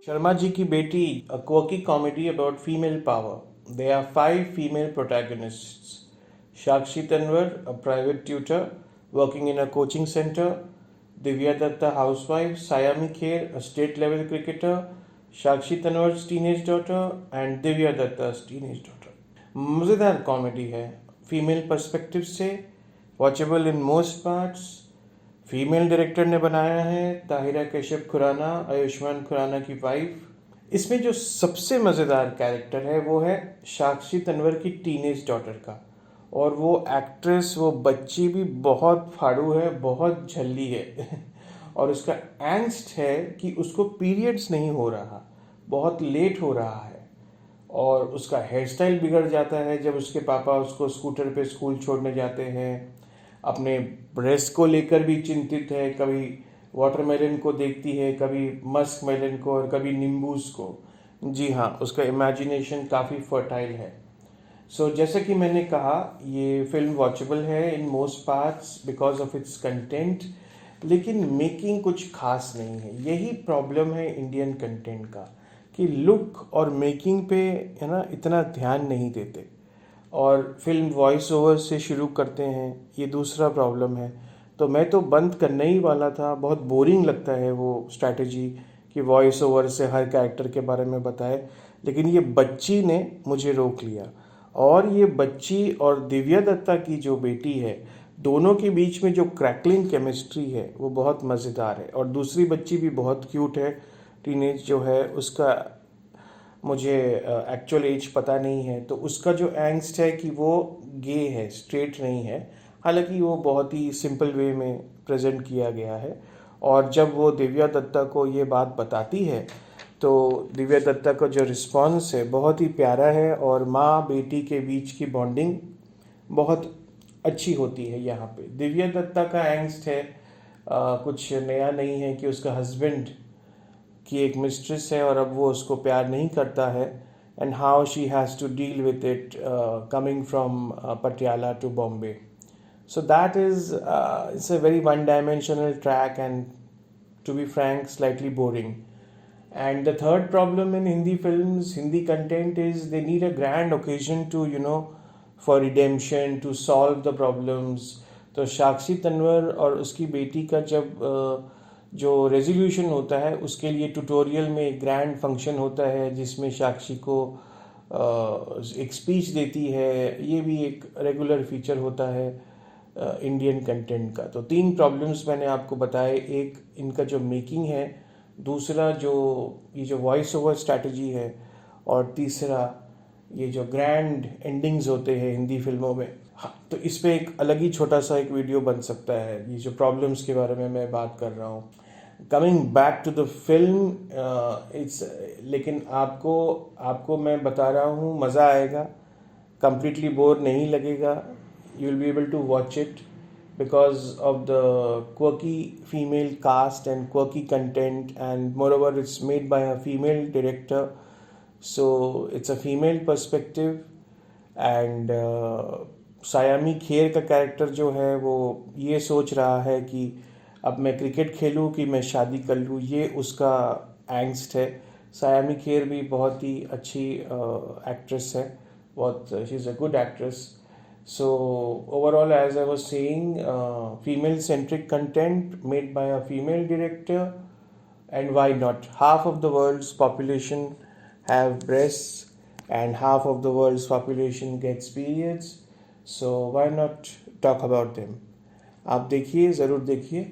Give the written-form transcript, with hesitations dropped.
Sharma ji ki Beti, a quirky comedy about female power. There are 5 female protagonists. Shakshi Tanwar, a private tutor working in a coaching center. Divya Datta, housewife. Sayami Kher, a state level cricketer. Shakshi Tanwar's teenage daughter and Divya Datta's teenage daughter. मज़ेदार comedy है, female perspective से, watchable in most parts. Female director ने बनाया है, ताहिरा कश्यप खुराना, आयुष्मान खुराना की wife. इसमें जो सबसे मज़ेदार कैरेक्टर है वो है साक्षी तन्वर की टीनेज डॉटर का. और वो एक्ट्रेस, वो बच्ची भी बहुत फाड़ू है, बहुत झल्ली है. और उसका एंग्स्ट है कि उसको पीरियड्स नहीं हो रहा, बहुत लेट हो रहा है. और उसका हेयर स्टाइल बिगड़ जाता है जब उसके पापा उसको स्कूटर पे स्कूल छोड़ने जाते हैं. अपने ब्रेस्ट को लेकर भी चिंतित है, कभी वाटरमेलन को देखती है, कभी मस्क मेलन को और कभी नींबूस को. जी हाँ, उसका इमेजिनेशन काफ़ी फर्टाइल है. सो जैसे कि मैंने कहा, ये फिल्म वॉचेबल है in most parts because of its content, लेकिन मेकिंग कुछ खास नहीं है. यही प्रॉब्लम है इंडियन कंटेंट का कि लुक और मेकिंग पे है ना इतना ध्यान नहीं देते, और फिल्म वॉइस ओवर से शुरू करते हैं. ये दूसरा प्रॉब्लम है. तो मैं तो बंद करने ही वाला था, बहुत बोरिंग लगता है वो स्ट्रैटेजी कि वॉइस ओवर से हर कैरेक्टर के बारे में बताए. लेकिन ये बच्ची ने मुझे रोक लिया. और ये बच्ची और दिव्या दत्ता की जो बेटी है, दोनों के बीच में जो क्रैकलिंग केमिस्ट्री है वो बहुत मज़ेदार है. और दूसरी बच्ची भी बहुत क्यूट है, टीनेज जो है उसका मुझे एक्चुअल एज पता नहीं है. तो उसका जो एंग्स्ट है कि वो गे है, स्ट्रेट नहीं है. हालांकि वो बहुत ही सिंपल वे में प्रेजेंट किया गया है. और जब वो दिव्या दत्ता को ये बात बताती है तो दिव्या दत्ता का जो रिस्पॉन्स है बहुत ही प्यारा है. और माँ बेटी के बीच की बॉन्डिंग बहुत अच्छी होती है. यहाँ पे दिव्या दत्ता का एंग्स्ट है, कुछ नया नहीं है कि उसका हस्बैंड की एक मिस्ट्रेस है और अब वो उसको प्यार नहीं करता है. And how she has to deal with it coming from Patiala to Bombay. So that is it's a very one dimensional track and to be frank slightly boring. And the third problem in Hindi films, Hindi content is they need a grand occasion to, for redemption, to solve the problems. तो साक्षी तन्वर और उसकी बेटी का जब जो resolution होता है उसके लिए ट्यूटोरियल में एक ग्रैंड फंक्शन होता है जिसमें साक्षी को एक स्पीच देती है. ये भी एक रेगुलर फीचर होता है इंडियन कंटेंट का. तो 3 प्रॉब्लम्स मैंने आपको बताए. एक इनका जो मेकिंग है, दूसरा जो ये जो वॉइस ओवर स्ट्रैटेजी है, और तीसरा ये जो ग्रैंड एंडिंग्स होते हैं हिंदी फिल्मों में. हाँ, तो इस पे एक अलग ही छोटा सा एक वीडियो बन सकता है, ये जो प्रॉब्लम्स के बारे में मैं बात कर रहा हूँ. Coming back to the film, it's लेकिन आपको मैं बता रहा हूँ, मज़ा आएगा, कंप्लीटली बोर नहीं लगेगा. You will be able to watch it because of the quirky female cast and quirky content, and moreover it's made by a female director, so it's a female perspective. and Saiyami Kher का character जो है वो ये सोच रहा है कि अब मैं क्रिकेट खेलूं कि मैं शादी कर लूं, ये उसका एंग्स्ट है. सायामी खेर भी बहुत ही अच्छी एक्ट्रेस है, बहुत she is a good actress. So overall, as I was saying, female-centric content made by a female director, and why not? Half of the world's population have breasts, and half of the world's population gets periods. So why not talk about them? आप देखिए, ज़रूर देखिए.